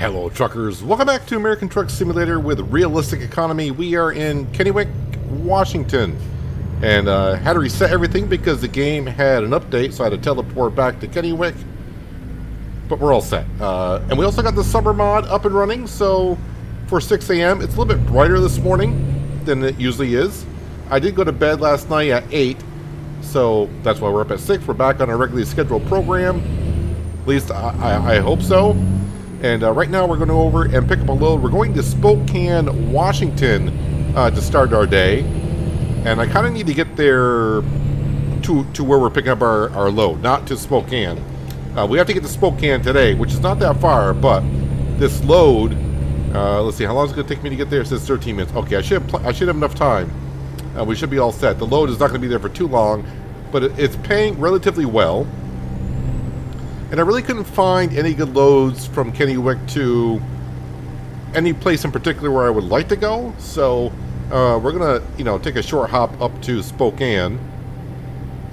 Hello truckers, welcome back to American Truck Simulator with Realistic Economy. We are in Kennewick, Washington, and had to reset everything because the game had an update, so I had to teleport back to Kennewick, but we're all set. And we also got the summer mod up and running, so for 6 a.m. it's a little bit brighter this morning than it usually is. I did go to bed last night at 8, so that's why we're up at 6. We're back on our regularly scheduled program, at least I hope so. And right now we're going to go over and pick up a load. We're going to Spokane, Washington to start our day. And I kind of need to get there to where we're picking up our load, not to Spokane. We have to get to Spokane today, which is not that far, but this load, let's see, how long is it going to take me to get there? It says 13 minutes. Okay, I should have enough time. We should be all set. The load is not going to be there for too long, but it's paying relatively well. And I really couldn't find any good loads from Kennewick to any place in particular where I would like to go. So we're gonna, take a short hop up to Spokane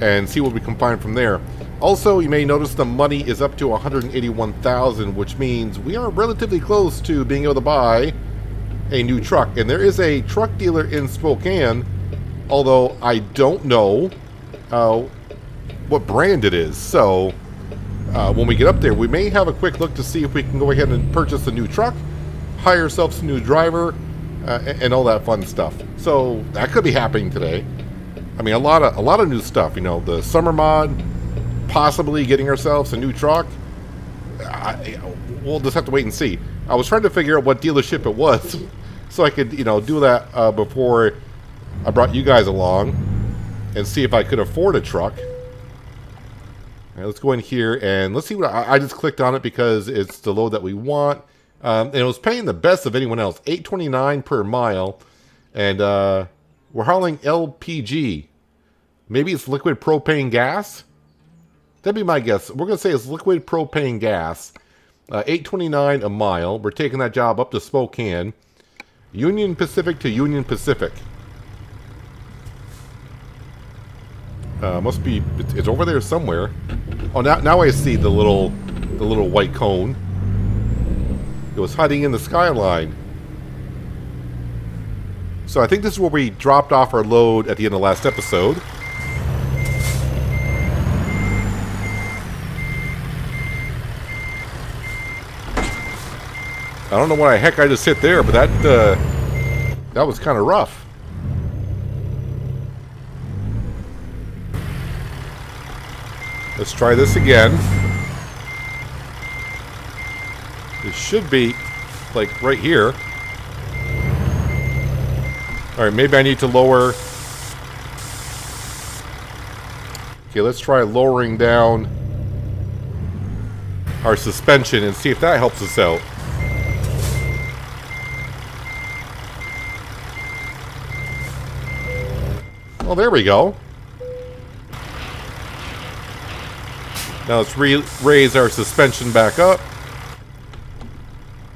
and see what we can find from there. Also, you may notice the money is up to $181,000, which means we are relatively close to being able to buy a new truck. And there is a truck dealer in Spokane, although I don't know what brand it is. So when we get up there, we may have a quick look to see if we can go ahead and purchase a new truck, hire ourselves a new driver, and all that fun stuff. So that could be happening today. I mean, a lot of new stuff. The summer mod, possibly getting ourselves a new truck. We'll just have to wait and see. I was trying to figure out what dealership it was, so I could do that before I brought you guys along, and see if I could afford a truck. All right, let's go in here and let's see what I just clicked on it because it's the load that we want. And it was paying the best of anyone else, $8.29 per mile. And we're hauling LPG. Maybe it's liquid propane gas? That'd be my guess. We're going to say it's liquid propane gas. $8.29 a mile. We're taking that job up to Spokane. Union Pacific to Union Pacific. Must be, it's over there somewhere. Oh, now I see the little white cone. It was hiding in the skyline. So I think this is where we dropped off our load at the end of the last episode. I don't know why the heck I just hit there, but that was kind of rough. Let's try this again. It should be, like, right here. Alright, maybe I need to lower... Okay, let's try lowering down our suspension and see if that helps us out. Well, there we go. Now let's raise our suspension back up.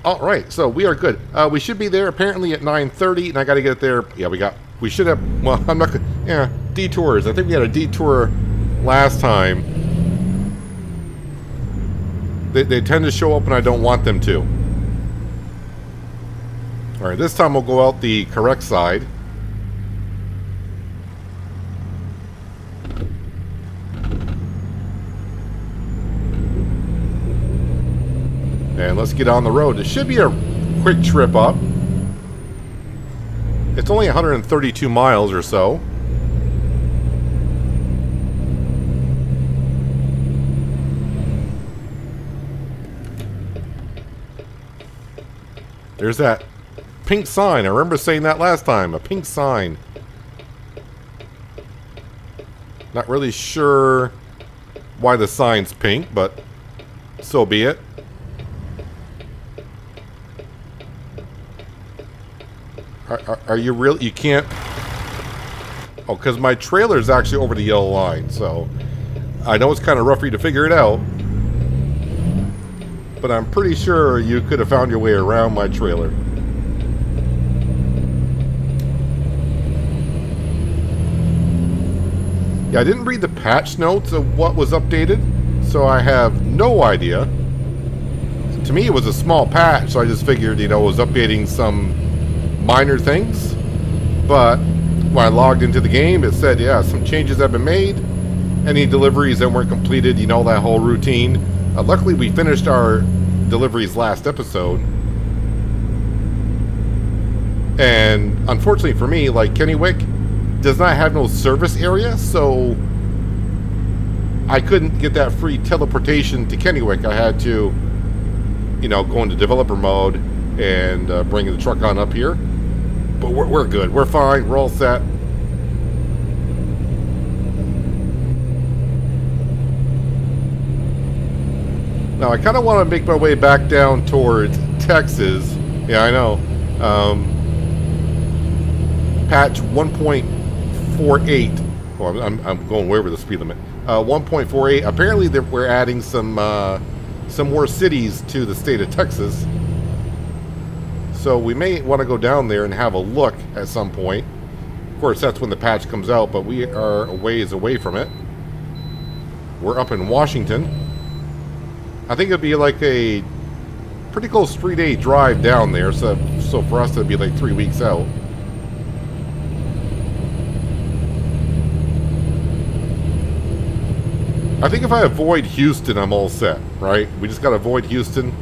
All right, so we are good. We should be there apparently at 9:30, and I got to get there. Yeah, we should have. Well, I'm not. Yeah, detours. I think we had a detour last time. They tend to show up when I don't want them to. All right, this time we'll go out the correct side. And let's get on the road. It should be a quick trip up. It's only 132 miles or so. There's that pink sign. I remember saying that last time. A pink sign. Not really sure why the sign's pink, but so be it. Are you real? You can't... Oh, because my trailer is actually over the yellow line, so... I know it's kind of rough for you to figure it out. But I'm pretty sure you could have found your way around my trailer. Yeah, I didn't read the patch notes of what was updated, so I have no idea. to me, it was a small patch, so I just figured, you know, it was updating some minor things. But when I logged into the game, it said, yeah, some changes have been made. Any deliveries that weren't completed, you know, that whole routine. Luckily, we finished our deliveries last episode. And unfortunately for me, like, Kennewick does not have no service area, so I couldn't get that free teleportation to Kennewick. I had to, you know, go into developer mode and bring the truck on up here. But we're good. We're fine. We're all set. Now, I kind of want to make my way back down towards Texas. Yeah, I know. Patch 1.48. Well, I'm going way over the speed limit. 1.48. Apparently, we're adding some more cities to the state of Texas. So we may want to go down there and have a look at some point. Of course, that's when the patch comes out, but we are a ways away from it. We're up in Washington. I think it'd be like a pretty close 3-day drive down there, so for us it'd be like 3 weeks out. I think if I avoid Houston, I'm all set, right? We just gotta avoid Houston,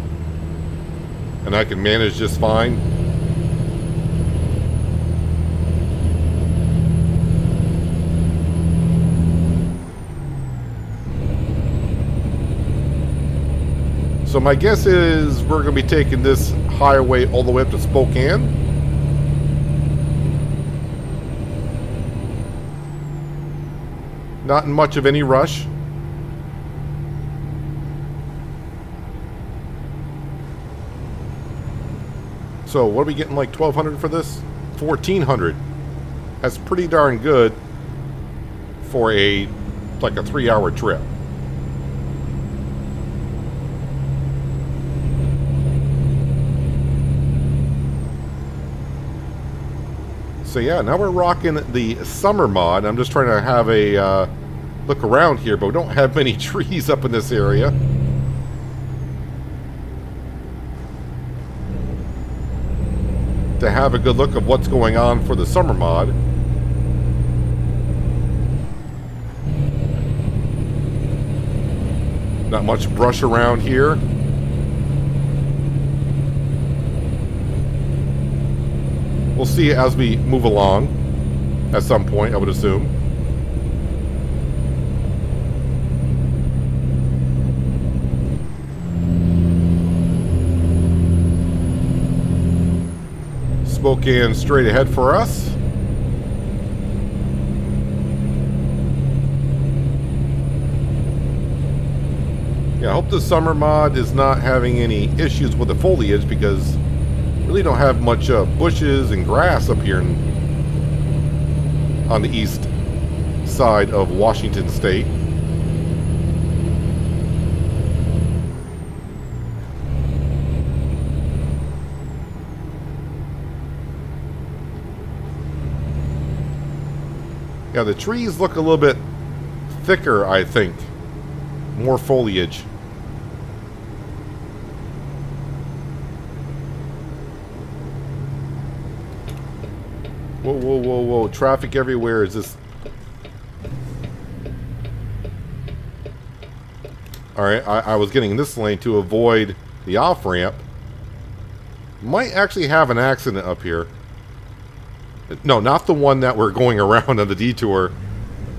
and I can manage just fine. So my guess is we're going to be taking this highway all the way up to Spokane. Not in much of any rush. So what are we getting, like $1,200 for this? $1,400. That's pretty darn good for like a 3-hour trip. So yeah, now we're rocking the summer mod. I'm just trying to have a look around here, but we don't have many trees up in this area. To have a good look of what's going on for the summer mod. Not much brush around here. We'll see as we move along at some point, I would assume. Spokane straight ahead for us. Yeah, I hope the summer mod is not having any issues with the foliage, because really don't have much bushes and grass up here on the east side of Washington State. Yeah, the trees look a little bit thicker, I think. More foliage. Whoa, whoa, whoa, whoa. Traffic everywhere. Is this... Alright, I was getting this lane to avoid the off-ramp. Might actually have an accident up here. No, not the one that we're going around on the detour.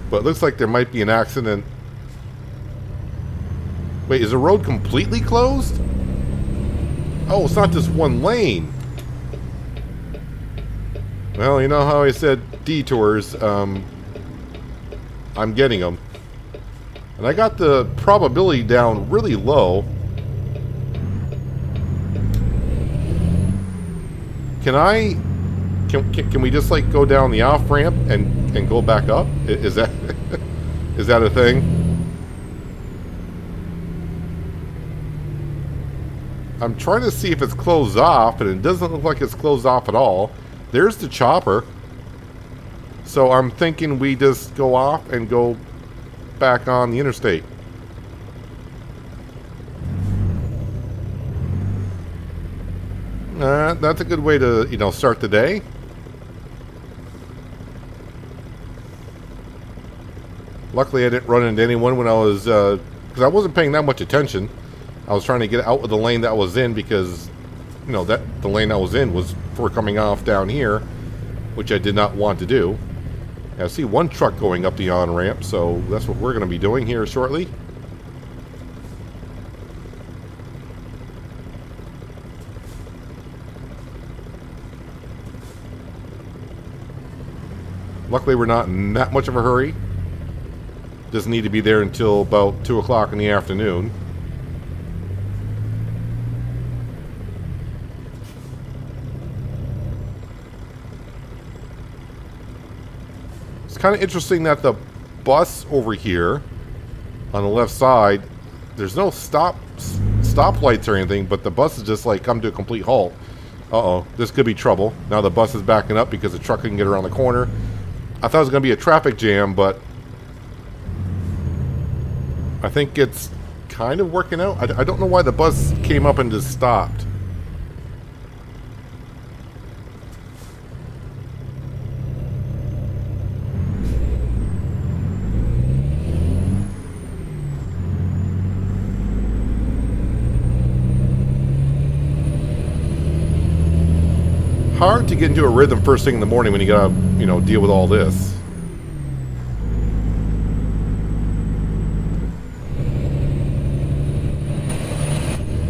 But it looks like there might be an accident. Wait, is the road completely closed? Oh, it's not just one lane. Well, you know how I said detours, I'm getting them. And I got the probability down really low. Can we just like go down the off ramp and go back up? Is that is that a thing? I'm trying to see if it's closed off, and it doesn't look like it's closed off at all. There's the chopper. So I'm thinking we just go off and go back on the interstate. That's a good way to, start the day. Luckily, I didn't run into anyone when I was, because I wasn't paying that much attention. I was trying to get out of the lane that I was in because, the lane I was in was for coming off down here, which I did not want to do. I see one truck going up the on-ramp, so that's what we're going to be doing here shortly. Luckily, we're not in that much of a hurry. Doesn't need to be there until about 2 o'clock in the afternoon. It's kind of interesting that the bus over here on the left side, there's no stoplights or anything, but the bus is just like come to a complete halt. Uh-oh, this could be trouble. Now the bus is backing up because the truck can get around the corner. I thought it was going to be a traffic jam, but I think it's kind of working out. I don't know why the bus came up and just stopped. Hard to get into a rhythm first thing in the morning when you gotta, deal with all this.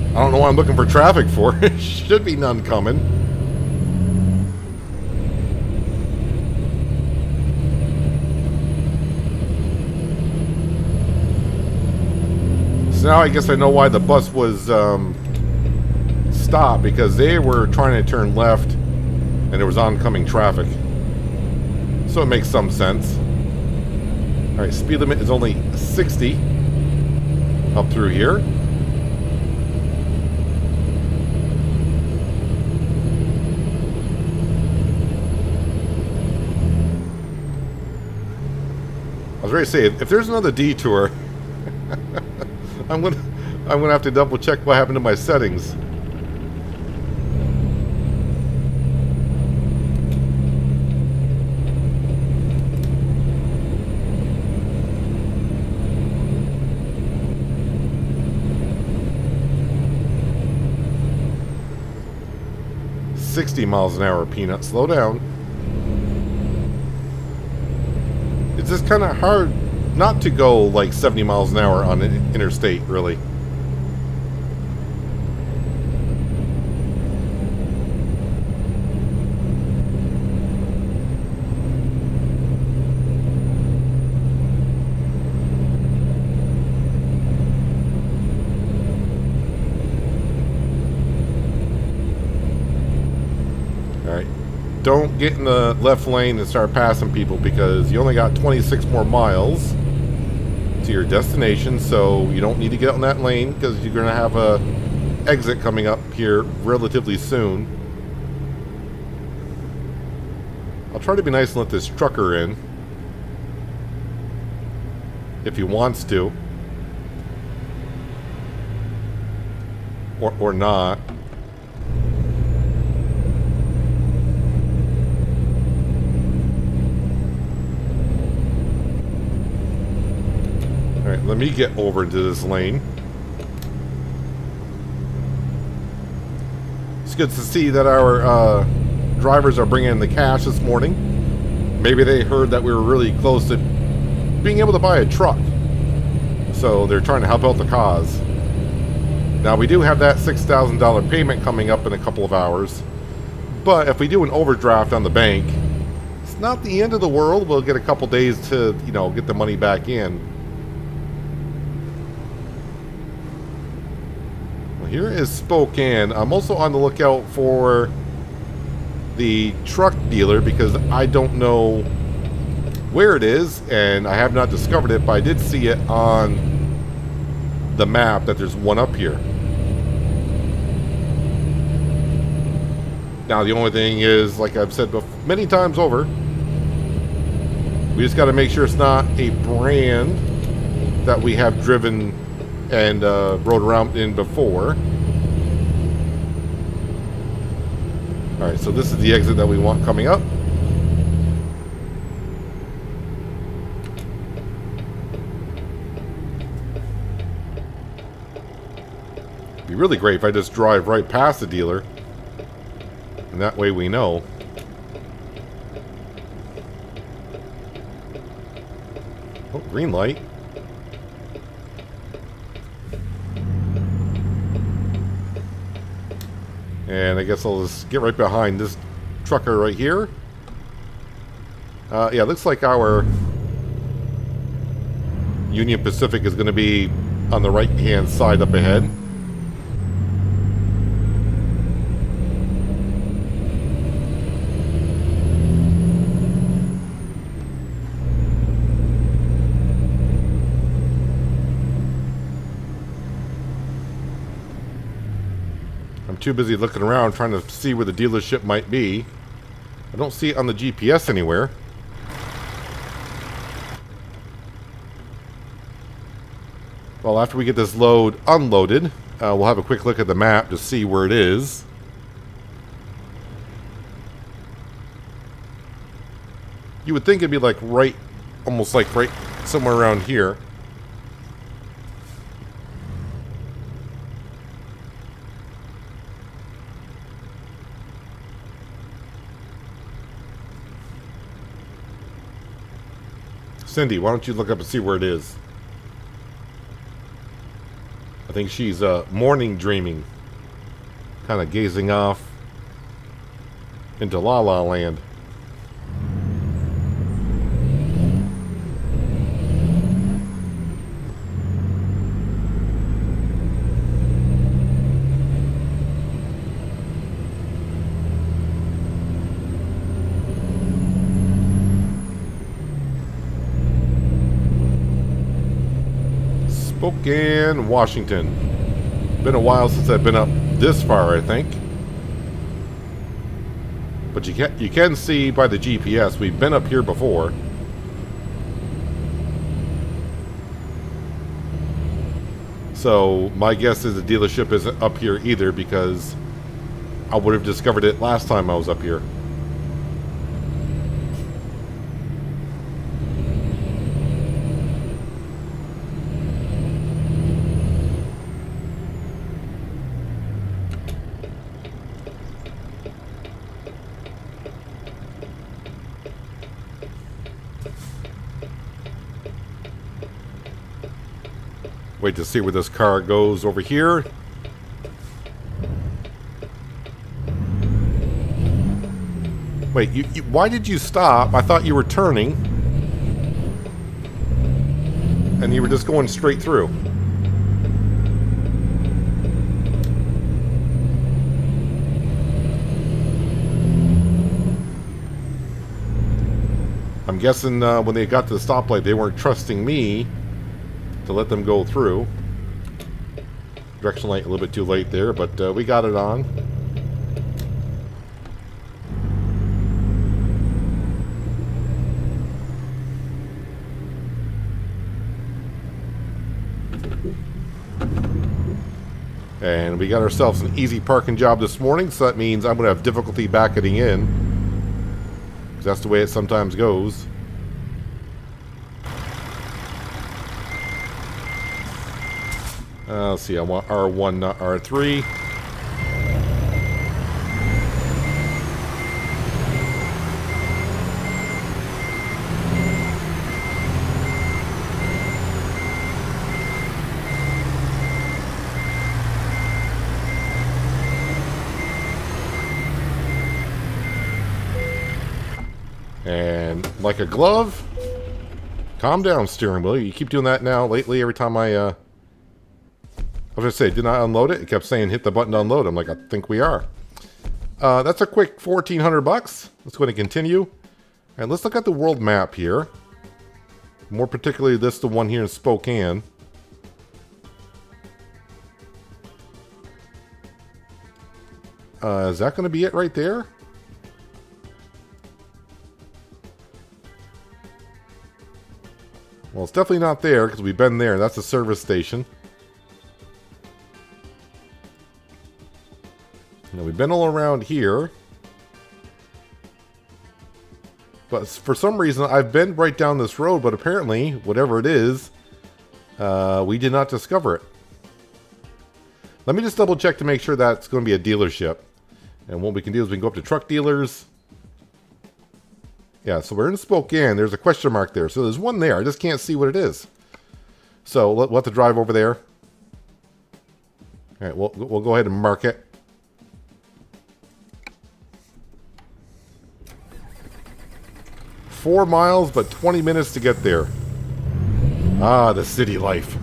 I don't know why I'm looking for traffic for. Should be none coming. So now I guess I know why the bus was stopped, because they were trying to turn left and there was oncoming traffic. So it makes some sense. Alright, speed limit is only 60 up through here. I was ready to say, if there's another detour, I'm gonna have to double check what happened to my settings. $60 miles an hour, Peanut. Slow down. It's just kind of hard not to go like 70 miles an hour on an interstate, really. Don't get in the left lane and start passing people, because you only got 26 more miles to your destination, so you don't need to get out in that lane because you're going to have a exit coming up here relatively soon. I'll try to be nice and let this trucker in if he wants to, or not. Alright, let me get over into this lane. It's good to see that our drivers are bringing in the cash this morning. Maybe they heard that we were really close to being able to buy a truck, so they're trying to help out the cause. Now, we do have that $6,000 payment coming up in a couple of hours, but if we do an overdraft on the bank, it's not the end of the world. We'll get a couple days to, get the money back in. Here is Spokane. I'm also on the lookout for the truck dealer because I don't know where it is and I have not discovered it, but I did see it on the map that there's one up here. Now the only thing is, like I've said many times over, we just got to make sure it's not a brand that we have driven and rode around in before. Alright, so this is the exit that we want coming up. It'd be really great if I just drive right past the dealer. And that way we know. Oh, green light. And I guess I'll just get right behind this trucker right here. Yeah, looks like our Union Pacific is going to be on the right-hand side up ahead. I'm too busy looking around trying to see where the dealership might be. I don't see it on the GPS anywhere. Well, after we get this load unloaded, we'll have a quick look at the map to see where it is. You would think it'd be like right, almost like right somewhere around here. Cindy, why don't you look up and see where it is? I think she's morning dreaming, kind of gazing off into La La Land. Spokane, Washington. Been a while since I've been up this far, I think. But you can see by the GPS we've been up here before. So my guess is the dealership isn't up here either, because I would have discovered it last time I was up here. Wait to see where this car goes over here. Wait, why did you stop? I thought you were turning. And you were just going straight through. I'm guessing when they got to the stoplight, they weren't trusting me to let them go through. Direction light a little bit too late there, but we got it on. And we got ourselves an easy parking job this morning, so that means I'm going to have difficulty backing in, because that's the way it sometimes goes. Let's see, I want R1, not R3. And like a glove, calm down, steering wheel. You keep doing that now lately every time I was going to say, did I unload it? It kept saying hit the button to unload. I'm like, I think we are. That's a quick $1,400. Let's go ahead and continue. And let's look at the world map here. More particularly this, the one here in Spokane. Is that going to be it right there? Well, it's definitely not there because we've been there. That's a service station. Now, we've been all around here. But for some reason, I've been right down this road, but apparently, whatever it is, we did not discover it. Let me just double check to make sure that's going to be a dealership. And what we can do is we can go up to truck dealers. Yeah, so we're in Spokane. There's a question mark there. So there's one there. I just can't see what it is. So we'll have to drive over there. All right, we'll go ahead and mark it. "4 miles, but 20 minutes to get there." Ah, the city life.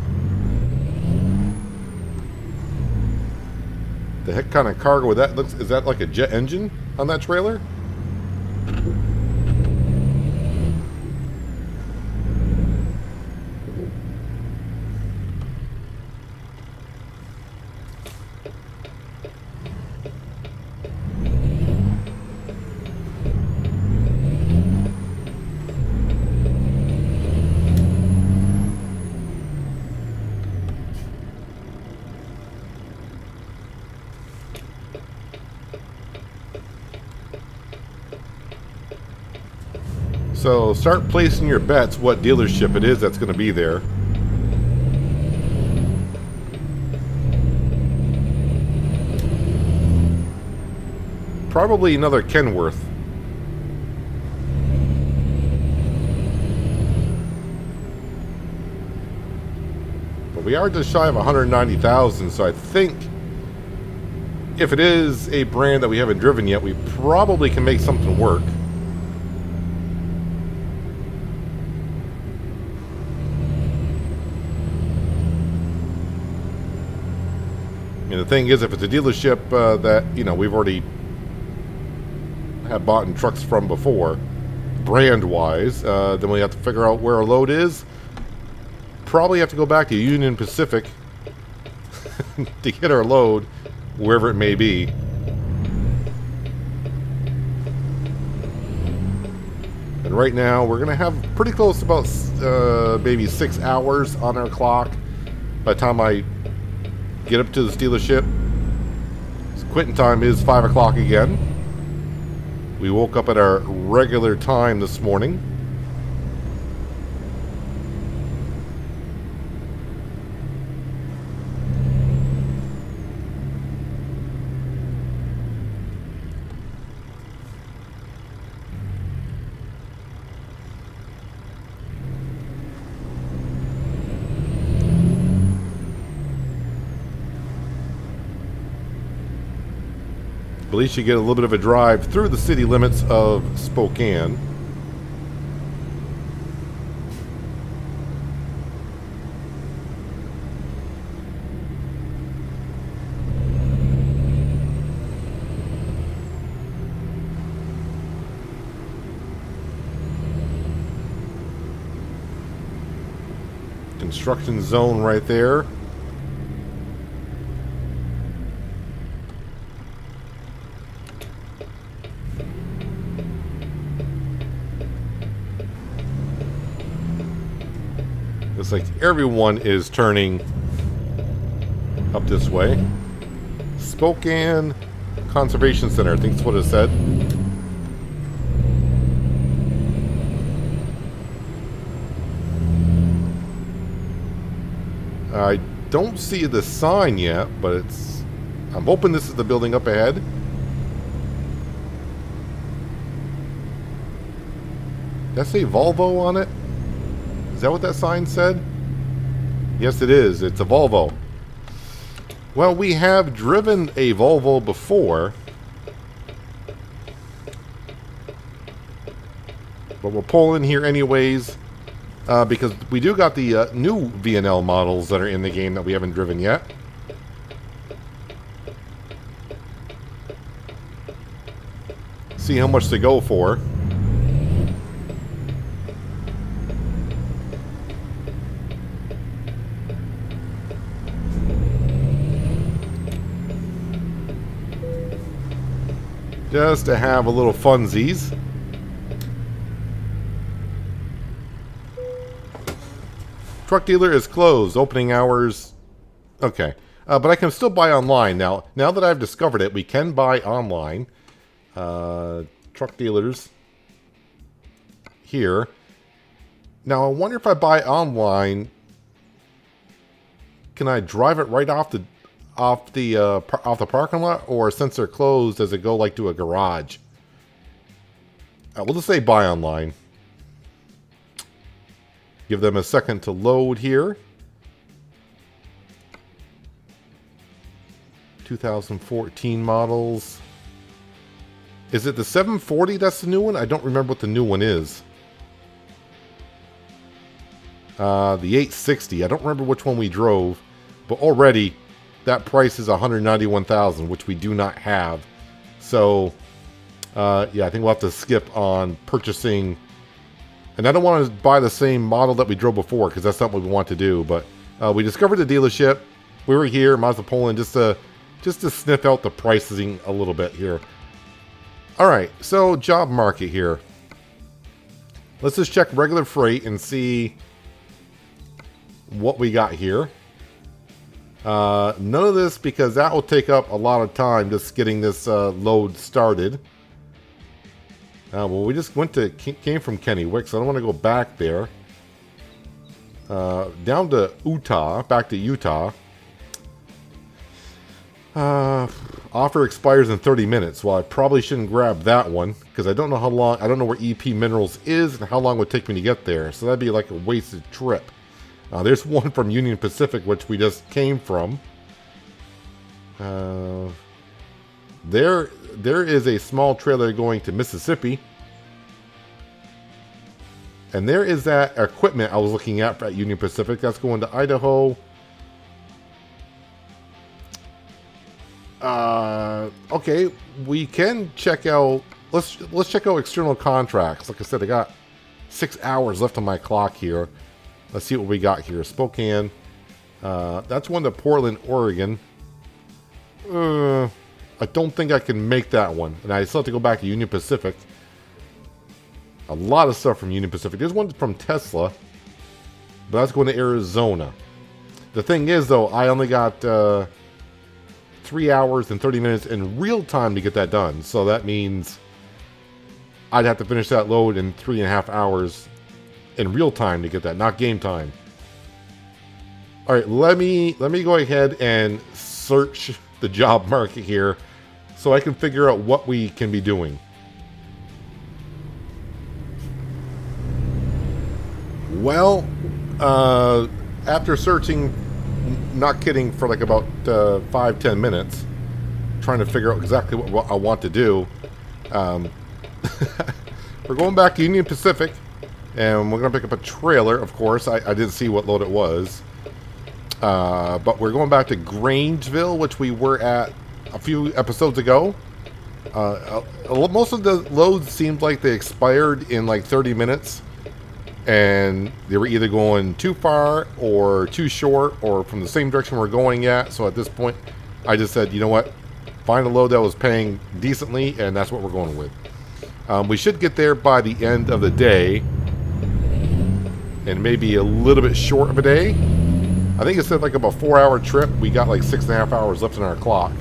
The heck kind of cargo with that looks? Is that like a jet engine on that trailer? So start placing your bets what dealership it is that's going to be there. Probably another Kenworth. But we are just shy of 190,000, so I think if it is a brand that we haven't driven yet, we probably can make something work. And the thing is, if it's a dealership that, you know, we've already have bought in trucks from before, brand-wise, then we have to figure out where our load is. Probably have to go back to Union Pacific to get our load, wherever it may be. And right now, we're going to have pretty close to about maybe 6 hours on our clock by the time I get up to this dealership. Quitting time is 5 o'clock again. We woke up at our regular time this morning. At least you get a little bit of a drive through the city limits of Spokane. Construction zone right there. Looks like everyone is turning up this way. Spokane Conservation Center, I think that's what it said. I don't see the sign yet, but it's... I'm hoping this is the building up ahead. Does that say Volvo on it? Is that what that sign said? Yes, it is. It's a Volvo. Well, we have driven a Volvo before, but we'll pull in here anyways, because we do got the new V&L models that are in the game that we haven't driven yet. See how much to go for. Just to have a little funsies. Truck dealer is closed. Opening hours. Okay. But I can still buy online. Now that I've discovered it, we can buy online. Truck dealers. here. Now, I wonder if I buy online, can I drive it right off the parking lot, or since they're closed, does it go like to a garage? We'll just say buy online. Give them a second to load here. 2014 models. Is it the 740 that's the new one? I don't remember what the new one is. The 860. I don't remember which one we drove, but already that price is $191,000, which we do not have. So, yeah, I think we'll have to skip on purchasing. And I don't want to buy the same model that we drove before, because that's not what we want to do. But we discovered the dealership. We were here, Mazda Poland, just to sniff out the pricing a little bit here. All right, so job market here. Let's just check regular freight and see what we got here. None of this, because that will take up a lot of time just getting this load started. Well, we just came from Kennewick, so I don't want to go back there. Down to Utah, back to Utah. Offer expires in 30 minutes. Well, I probably shouldn't grab that one, because I don't know how long, I don't know where EP Minerals is and how long it would take me to get there. So that'd be like a wasted trip. There's one from Union Pacific, which we just came from. There is a small trailer going to Mississippi. And there is that equipment I was looking at Union Pacific. That's going to Idaho. Okay, we can check out. Let's check out external contracts. Like I said, I got 6 hours left on my clock here. Let's see what we got here. Spokane. That's one to Portland, Oregon. I don't think I can make that one, and I still have to go back to Union Pacific. A lot of stuff from Union Pacific. There's one from Tesla, but that's going to Arizona. The thing is, though, I only got 3 hours and 30 minutes in real time to get that done. So that means I'd have to finish that load in 3.5 hours in real time to get that, not game time. All right, let me go ahead and search the job market here so I can figure out what we can be doing. Well, after searching, not kidding, for like about 5-10 minutes, trying to figure out exactly what I want to do, we're going back to Union Pacific, and we're going to pick up a trailer, of course. I didn't see what load it was. But we're going back to Grangeville, which we were at a few episodes ago. Most of the loads seemed like they expired in like 30 minutes. And they were either going too far or too short or from the same direction we're going at. So at this point, I just said, you know what? Find a load that was paying decently, and that's what we're going with. We should get there by the end of the day. And maybe a little bit short of a day. I think it said like about 4-hour trip. We got like 6.5 hours left in our clock.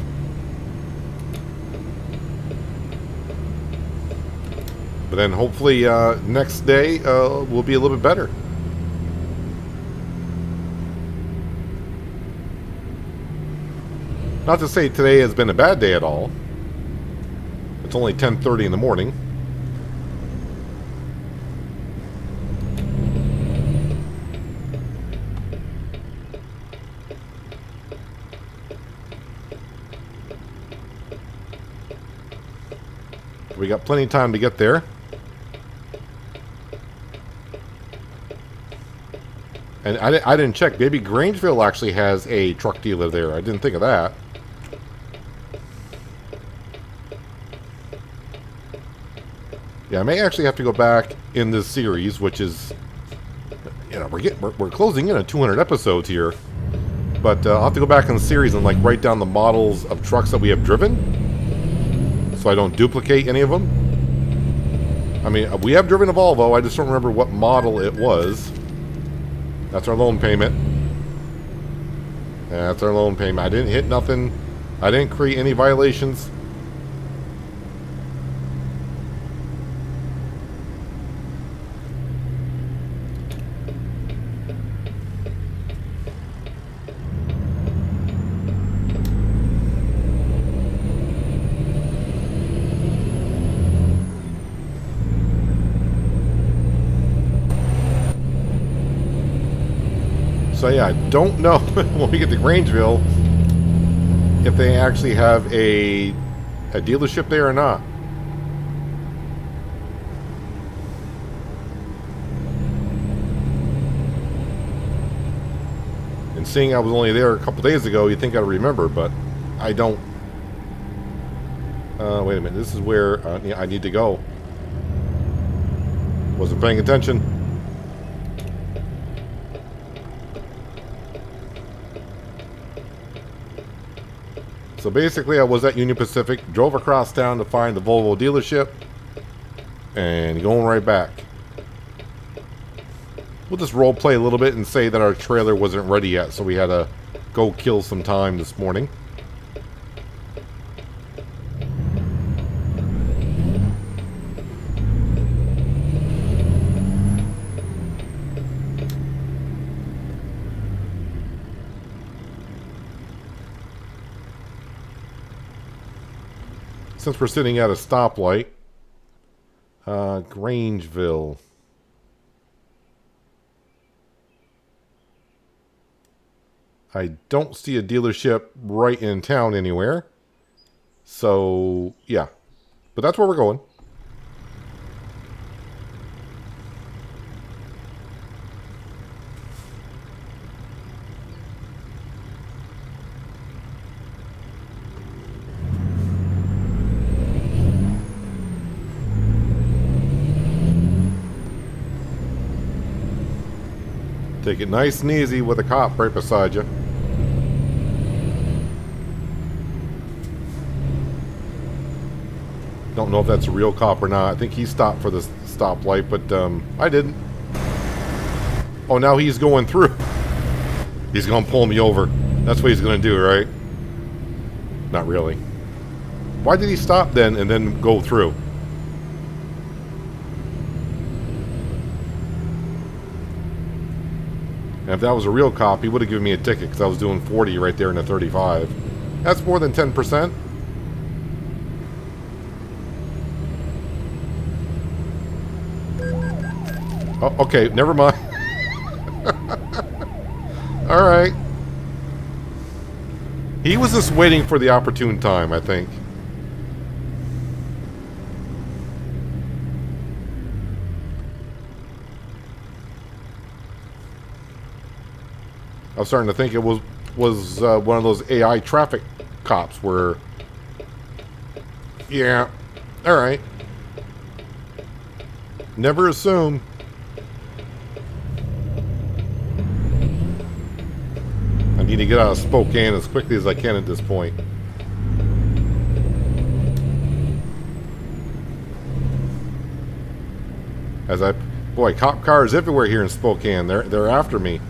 But then hopefully next day will be a little bit better. Not to say today has been a bad day at all. It's only 10:30 in the morning. We got plenty of time to get there. And I didn't check. Maybe Grangeville actually has a truck dealer there. I didn't think of that. Yeah, I may actually have to go back in this series, which is, you know, we're closing in on 200 episodes here. But I'll have to go back in the series and like write down the models of trucks that we have driven, so I don't duplicate any of them. I mean, we have driven a Volvo. I just don't remember what model it was. That's our loan payment. That's our loan payment. I didn't hit nothing. I didn't create any violations. So yeah, I don't know when we get to Grangeville if they actually have a dealership there or not. And seeing I was only there a couple days ago, you'd think I'd remember, but I don't. Wait a minute, this is where I need to go. Wasn't paying attention. So basically I was at Union Pacific, drove across town to find the Volvo dealership, and going right back. We'll just role play a little bit and say that our trailer wasn't ready yet, so we had to go kill some time this morning. Since we're sitting at a stoplight, Grangeville. I don't see a dealership right in town anywhere. So, yeah. But that's where we're going. Take it nice and easy with a cop right beside you. Don't know if that's a real cop or not. I think he stopped for the stoplight, but I didn't. Oh, now he's going through. He's going to pull me over. That's what he's going to do, right? Not really. Why did he stop then and then go through? And if that was a real cop, he would have given me a ticket because I was doing 40 right there in the 35. That's more than 10%. Oh, okay, never mind. All right. He was just waiting for the opportune time, I think. I was starting to think it was one of those AI traffic cops where... Yeah. All right. Never assume. I need to get out of Spokane as quickly as I can at this point. Boy, cop cars everywhere here in Spokane. They're after me.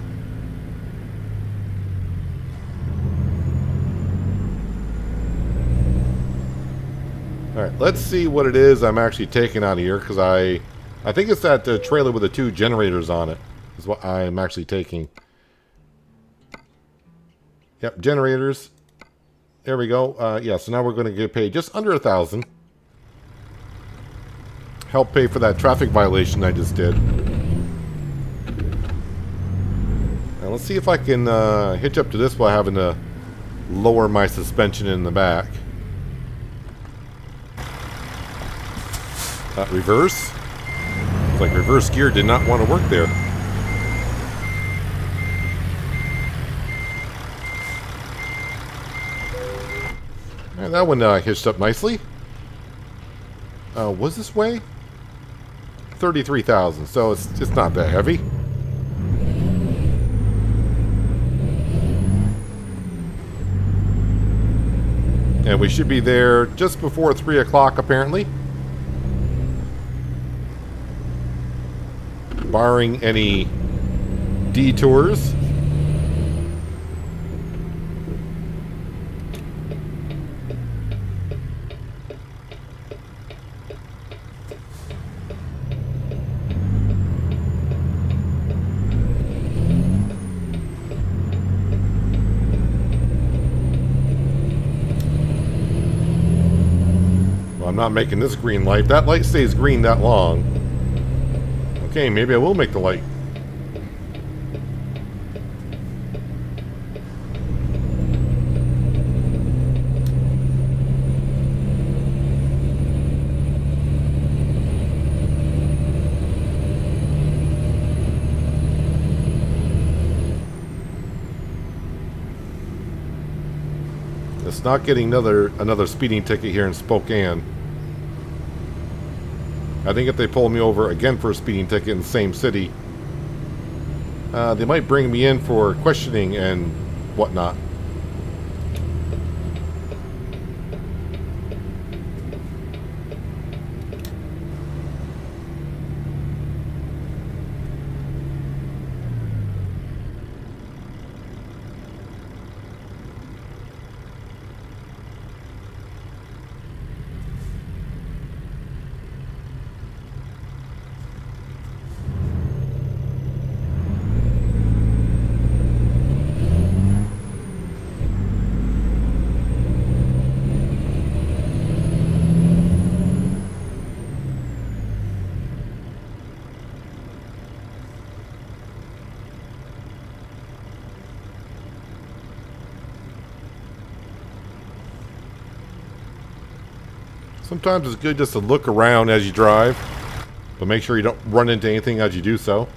Alright, let's see what it is I'm actually taking out of here, because I think it's that trailer with the 2 generators on it is what I'm actually taking. Yep, generators. There we go. Yeah, so now we're going to get paid just under $1,000. Help pay for that traffic violation I just did. Now let's see if I can hitch up to this while having to lower my suspension in the back. Reverse. It's like reverse gear did not want to work there. And that one hitched up nicely. Was this way? 33,000, so it's not that heavy. And we should be there just before 3 o'clock apparently. Barring any detours. Well, I'm not making this green light. That light stays green that long. Okay, maybe I will make the light. chance not getting another speeding ticket here in Spokane. I think if they pull me over again for a speeding ticket in the same city, they might bring me in for questioning and whatnot. Sometimes it's good just to look around as you drive, but make sure you don't run into anything as you do so.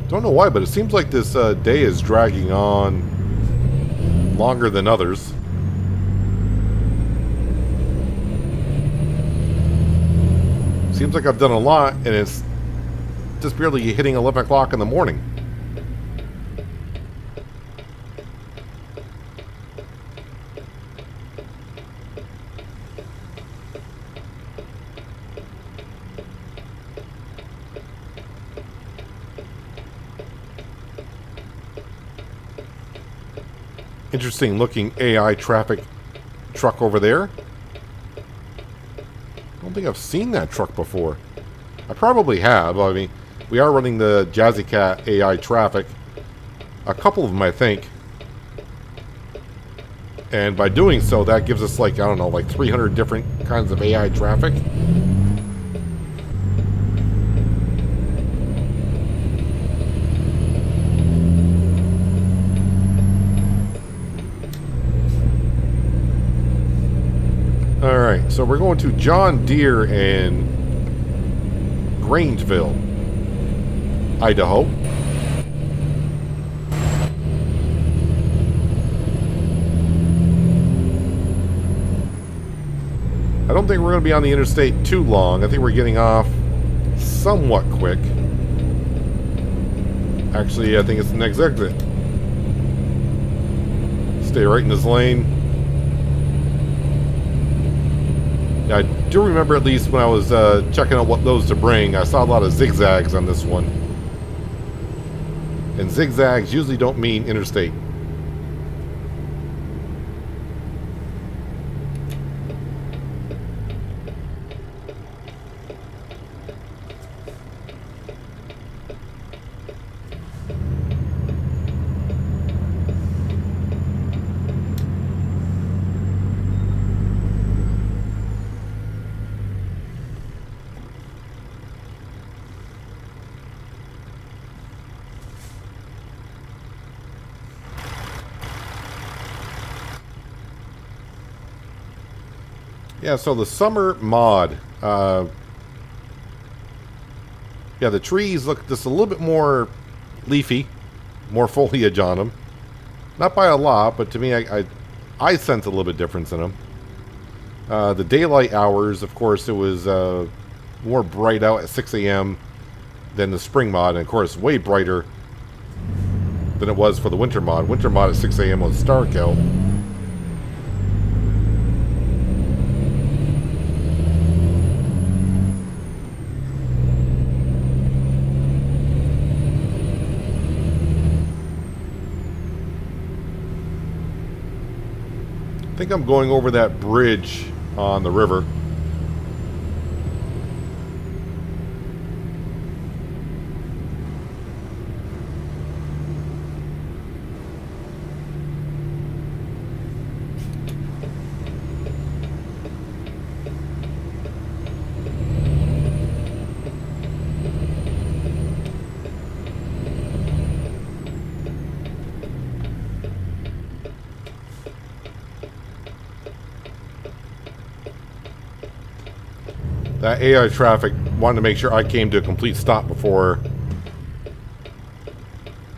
Don't know why, but it seems like this day is dragging on longer than others. Seems like I've done a lot, and it's just barely hitting 11 o'clock in the morning. Interesting looking AI traffic truck over there. I don't think I've seen that truck before. I probably have. I mean, we are running the Jazzy Cat AI traffic. A couple of them, I think. And by doing so, that gives us like, I don't know, like 300 different kinds of AI traffic. Alright, so we're going to John Deere in Grangeville, Idaho. I don't think we're going to be on the interstate too long. I think we're getting off somewhat quick. Actually, I think it's the next exit. Stay right in this lane. I do remember, at least when I was checking out what those to bring, I saw a lot of zigzags on this one. And zigzags usually don't mean interstate. Yeah, so the summer mod. Yeah, the trees look just a little bit more leafy, more foliage on them. Not by a lot, but to me, I sense a little bit difference in them. The daylight hours, of course, it was more bright out at 6 a.m. than the spring mod, and of course, way brighter than it was for the winter mod. Winter mod at 6 a.m. was dark out. I think I'm going over that bridge on the river. That AI traffic wanted to make sure I came to a complete stop before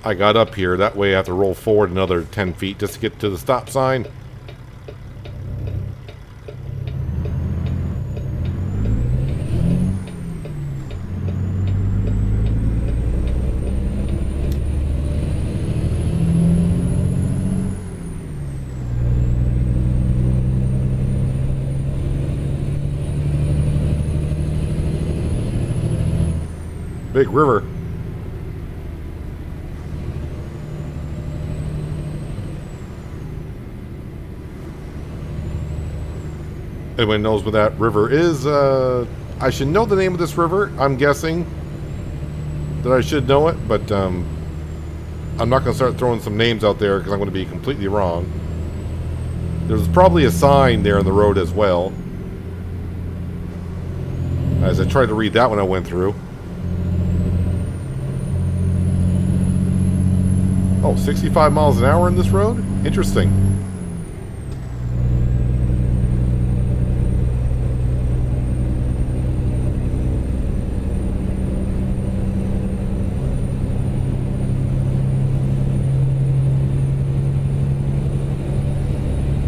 I got up here. That way I have to roll forward another 10 feet just to get to the stop sign. Big river. Anyone knows where that river is? I should know the name of this river. I'm guessing that I should know it, but I'm not going to start throwing some names out there because I'm going to be completely wrong. There's probably a sign there on the road as well, as I tried to read that when I went through. Oh, 65 miles an hour in this road? Interesting.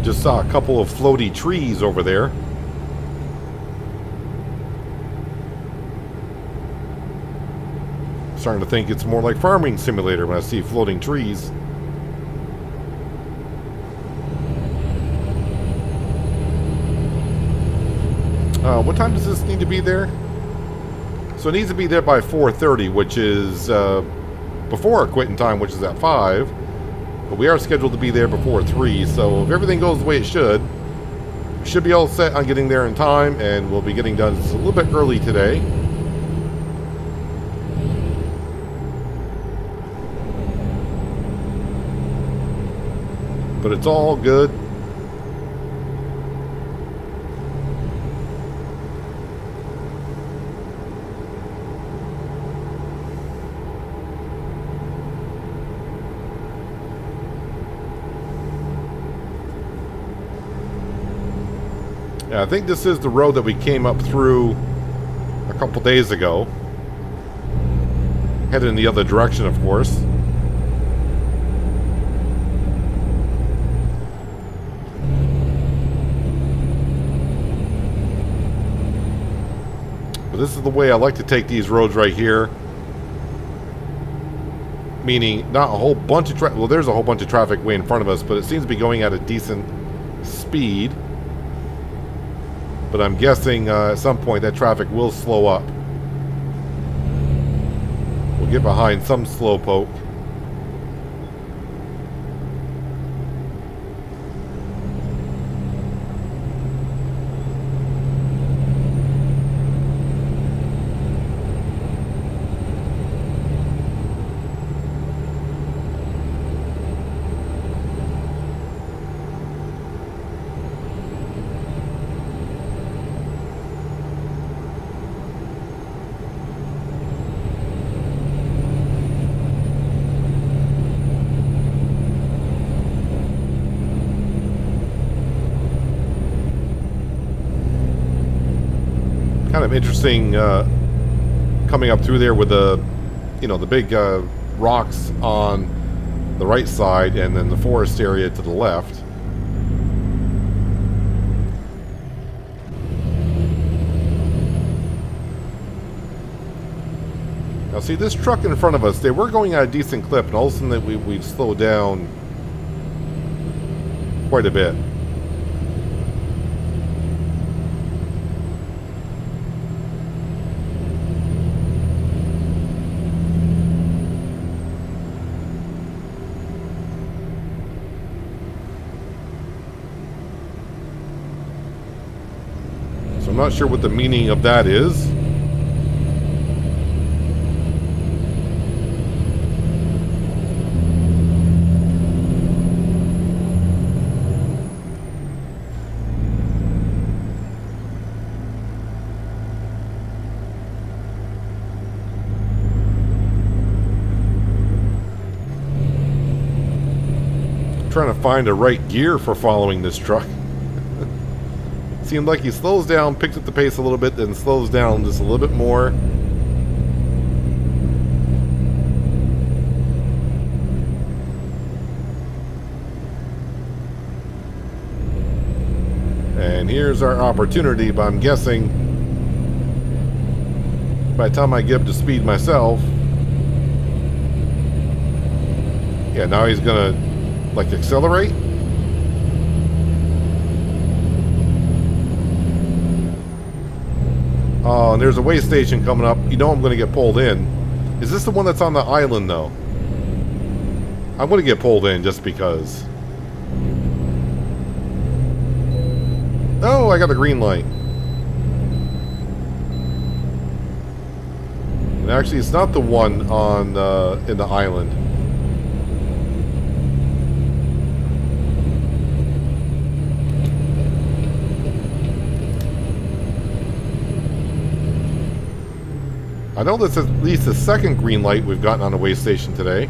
Just saw a couple of floaty trees over there. Starting to think it's more like Farming Simulator when I see floating trees. What time does this need to be there? So it needs to be there by 4:30, which is before our quitting time, which is at 5. But we are scheduled to be there before 3, so if everything goes the way it should, we should be all set on getting there in time, and we'll be getting done just a little bit early today. But it's all good. Yeah, I think this is the road that we came up through a couple days ago. Headed in the other direction, of course. This is the way I like to take these roads right here. Meaning, not a whole bunch of traffic. Well, there's a whole bunch of traffic way in front of us, but it seems to be going at a decent speed. But I'm guessing at some point that traffic will slow up. We'll get behind some slowpoke. Kind of interesting coming up through there with the, the big rocks on the right side and then the forest area to the left. Now see, this truck in front of us, they were going at a decent clip, and all of a sudden we've slowed down quite a bit. I'm not sure what the meaning of that is. I'm trying to find the right gear for following this truck. Seemed like he slows down, picks up the pace a little bit, then slows down just a little bit more. And here's our opportunity, but I'm guessing by the time I get up to speed myself, yeah, now he's gonna like accelerate. Oh, and there's a way station coming up. You know I'm gonna get pulled in. Is this the one that's on the island though? I'm gonna get pulled in just because. Oh, I got a green light. And actually, it's not the one on in the island. I know that's at least the second green light we've gotten on the way station today.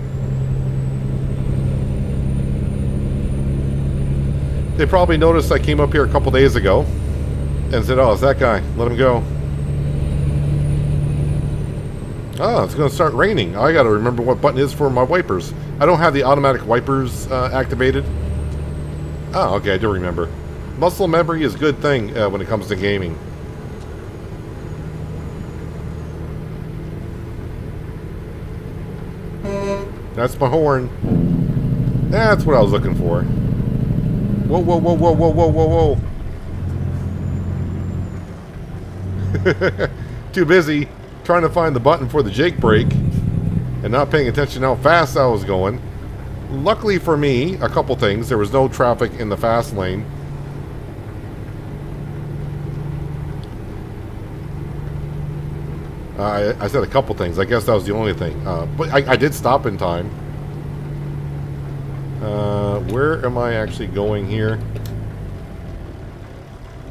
They probably noticed I came up here a couple days ago and said, oh, it's that guy. Let him go. Oh, it's going to start raining. I got to remember what button is for my wipers. I don't have the automatic wipers activated. Oh, okay, I do remember. Muscle memory is a good thing when it comes to gaming. That's my horn. That's what I was looking for. Whoa, whoa, whoa, whoa, whoa, whoa, whoa, whoa. Too busy trying to find the button for the Jake brake and not paying attention how fast I was going. Luckily for me, a couple things. There was no traffic in the fast lane. I said a couple things. I guess that was the only thing. But I did stop in time. Where am I actually going here?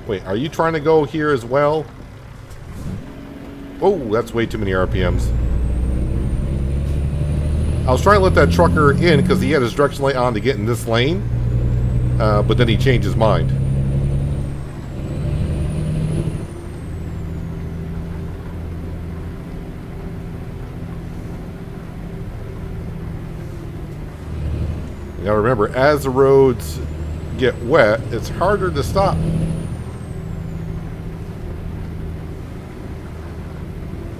Wait, are you trying to go here as well? Oh, that's way too many RPMs. I was trying to let that trucker in because he had his direction light on to get in this lane. But then he changed his mind. Now remember, as the roads get wet, it's harder to stop.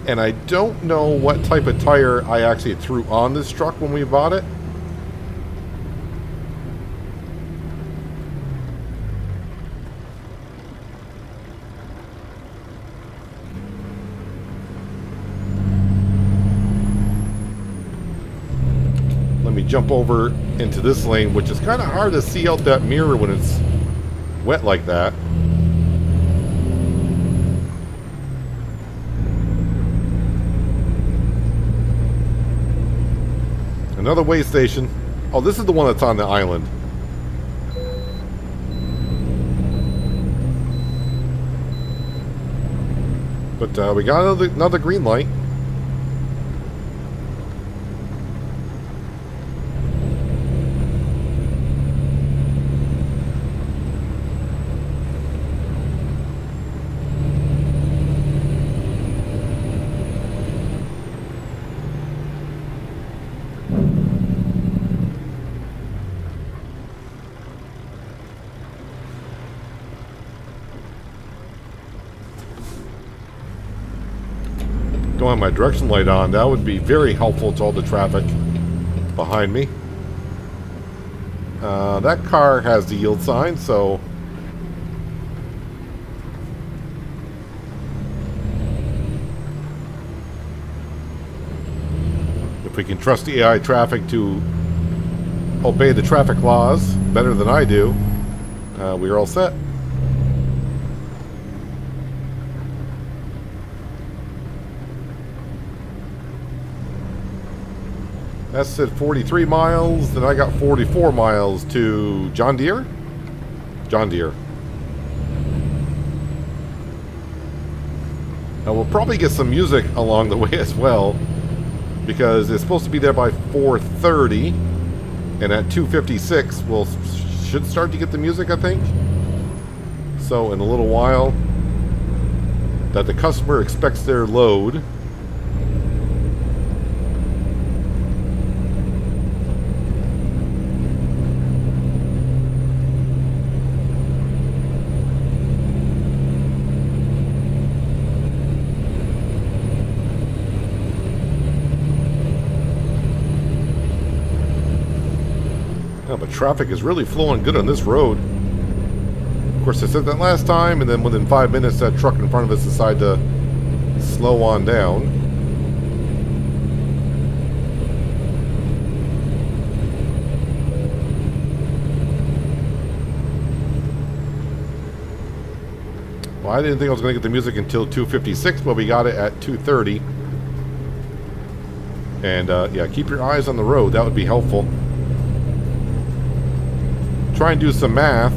And I don't know what type of tire I actually threw on this truck when we bought it. Let me jump over into this lane, which is kind of hard to see out that mirror when it's wet like that. Another way station. Oh, this is the one that's on the island. But we got another green light. Don't have my direction light on. That would be very helpful to all the traffic behind me. That car has the yield sign, so if we can trust the AI traffic to obey the traffic laws better than I do, we're all set. That said 43 miles, then I got 44 miles to John Deere? John Deere. Now we'll probably get some music along the way as well, because it's supposed to be there by 4:30, and at 2:56 we'll should start to get the music, I think. So in a little while, that the customer expects their load. Oh, but traffic is really flowing good on this road. Of course, I said that last time, and then within 5 minutes, that truck in front of us decided to slow on down. Well, I didn't think I was going to get the music until 2:56, but we got it at 2:30. And yeah, keep your eyes on the road. That would be helpful. Try and do some math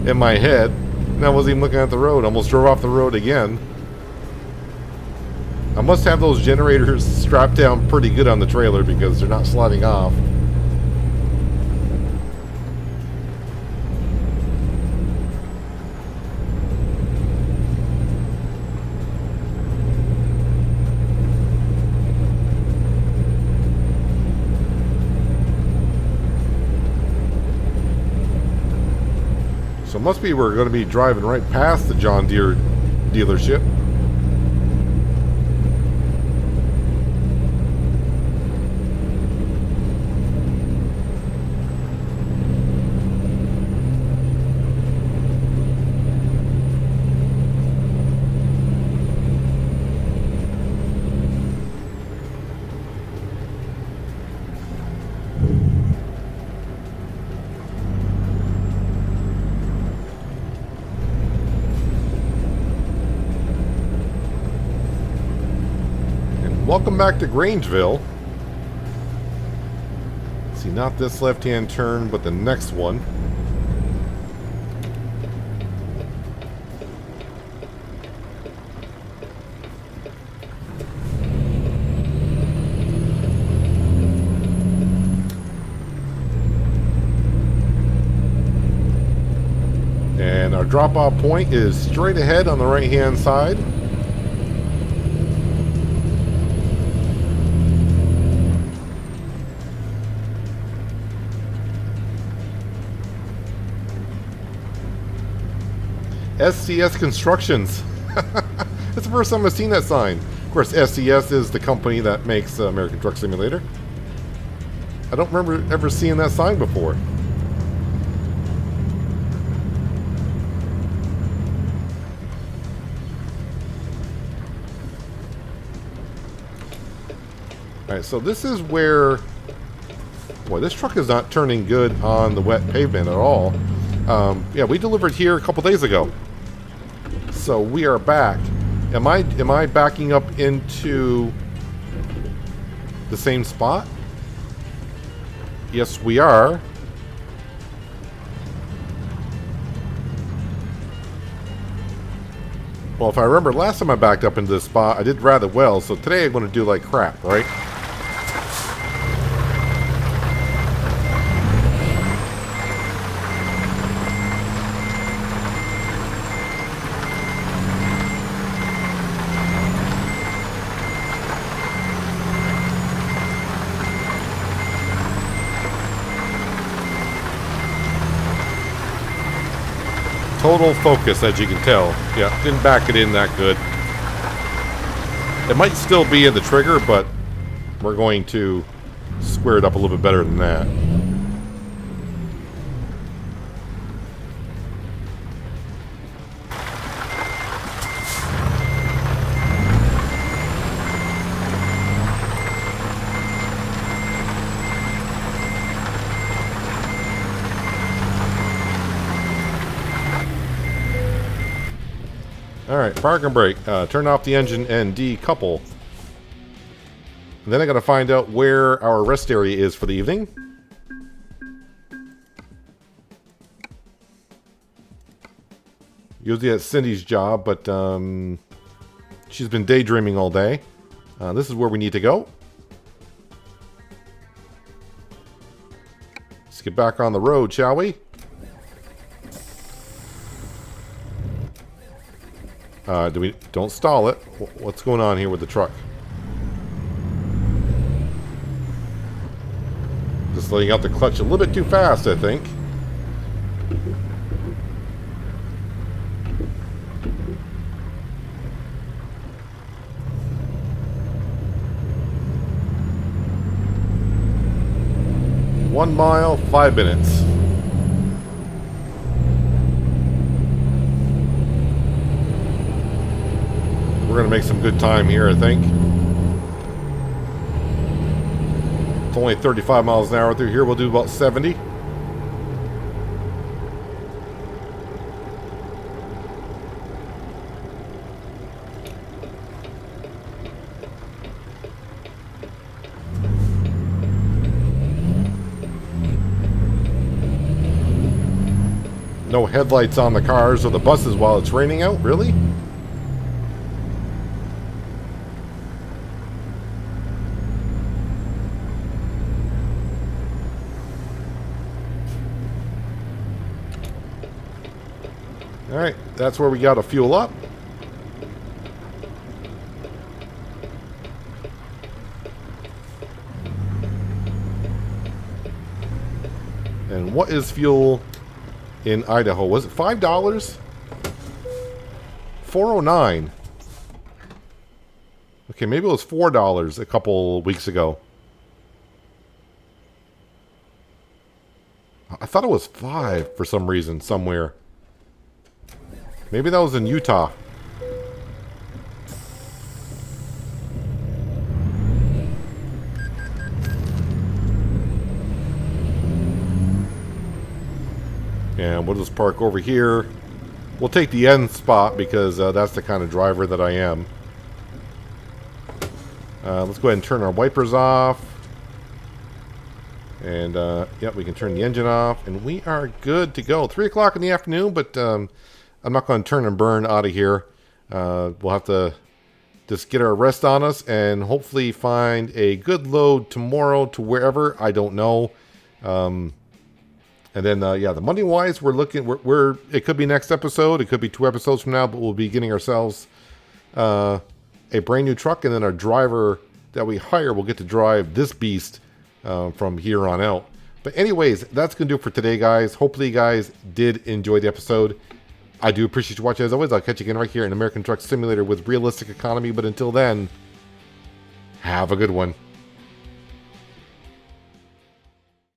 in my head. And I wasn't even looking at the road. Almost drove off the road again. I must have those generators strapped down pretty good on the trailer because they're not sliding off. So it must be we're going to be driving right past the John Deere dealership. Welcome back to Grangeville. See, not this left-hand turn, but the next one. And our drop-off point is straight ahead on the right-hand side. SCS Constructions. That's the first time I've seen that sign. Of course, SCS is the company that makes American Truck Simulator. I don't remember ever seeing that sign before. Alright, so this is where... Boy, this truck is not turning good on the wet pavement at all. Yeah, we delivered here a couple days ago. So we are back. Am I backing up into the same spot? Yes, we are. Well, if I remember last time I backed up into this spot, I did rather well. So today I'm going to do like crap, right? Total focus, as you can tell. Yeah, didn't back it in that good. It might still be in the trigger, but we're going to square it up a little bit better than that. Alright, park and brake. Turn off the engine and decouple. And then I gotta find out where our rest area is for the evening. Usually that's Cindy's job, but she's been daydreaming all day. This is where we need to go. Let's get back on the road, shall we? Don't stall it. What's going on here with the truck? Just letting out the clutch a little bit too fast, I think. 1 mile, 5 minutes. We're going to make some good time here, I think. It's only 35 miles an hour through here. We'll do about 70. No headlights on the cars or the buses while it's raining out, really? Alright, that's where we got to fuel up. And what is fuel in Idaho? Was it $5? $4.09. Okay, maybe it was $4 a couple weeks ago. I thought it was $5 for some reason somewhere. Maybe that was in Utah. And we'll just park over here. We'll take the end spot because that's the kind of driver that I am. Let's go ahead and turn our wipers off. And, yep, we can turn the engine off. And we are good to go. 3 o'clock in the afternoon, but I'm not going to turn and burn out of here. We'll have to just get our rest on us and hopefully find a good load tomorrow to wherever. I don't know. And then, yeah, the money-wise, we're looking, it could be next episode. It could be 2 episodes from now, but we'll be getting ourselves a brand new truck. And then our driver that we hire will get to drive this beast from here on out. But anyways, that's going to do it for today, guys. Hopefully you guys did enjoy the episode. I do appreciate you watching as always. I'll catch you again right here in American Truck Simulator with realistic economy. But until then, have a good one.